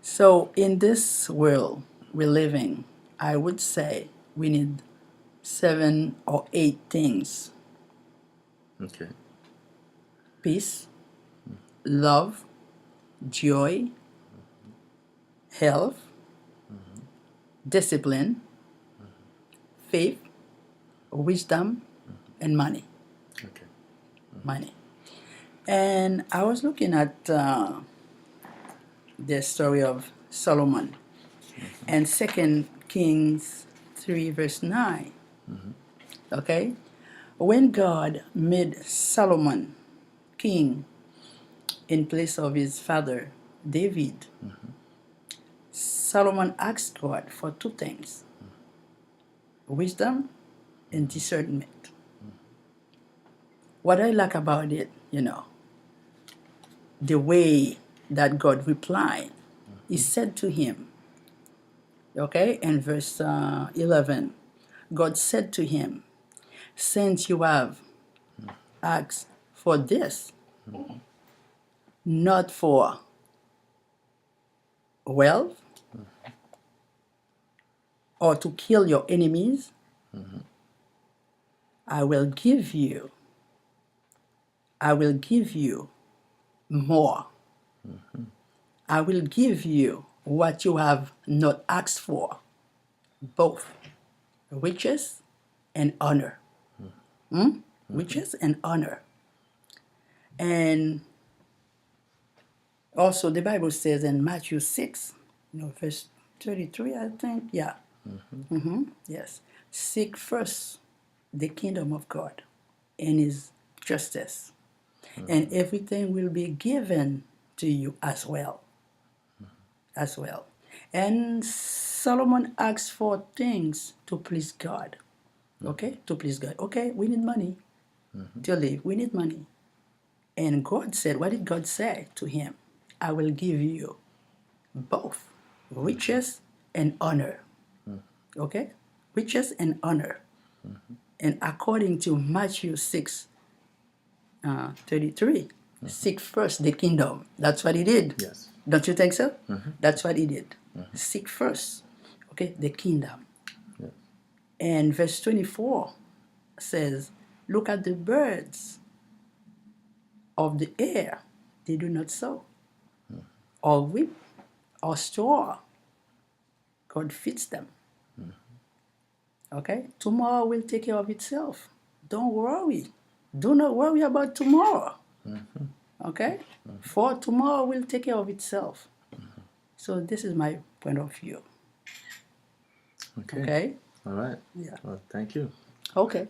So in this world we're living, I would say we need 7 or 8 things: Okay. peace, love, joy, health, discipline, faith, wisdom, and money. Okay. Money. And I was looking at the story of Solomon and Second Kings 3 verse 9. Okay? When God made Solomon king in place of his father David, Solomon asked God for 2 things: wisdom and discernment. What I like about it, the way that God replied, he said to him, okay, in verse 11, God said to him, since you have asked for this, not for wealth or to kill your enemies, I will give you, I will give you more. I will give you what you have not asked for, both riches and honor. Riches and honor. And also the Bible says in Matthew 6, verse 33, I think. Yeah. Yes. Seek first the kingdom of God and his justice, and everything will be given to you as well. As well. And Solomon asked for things to please God. Okay? To please God. Okay, we need money to live. We need money. And God said, what did God say to him? I will give you both riches and honor. Okay? Riches and honor. And according to Matthew 6, 33, seek first the kingdom. That's what he did. Yes. Don't you think so? That's what he did. Seek first, okay, the kingdom. Yes. And verse 24 says, look at the birds of the air. They do not sow or reap or store. God feeds them. Okay? Tomorrow will take care of itself. Don't worry. Do not worry about tomorrow. Okay? For tomorrow will take care of itself. So this is my point of view. Okay. Okay? All right. Yeah. Well, thank you. Okay.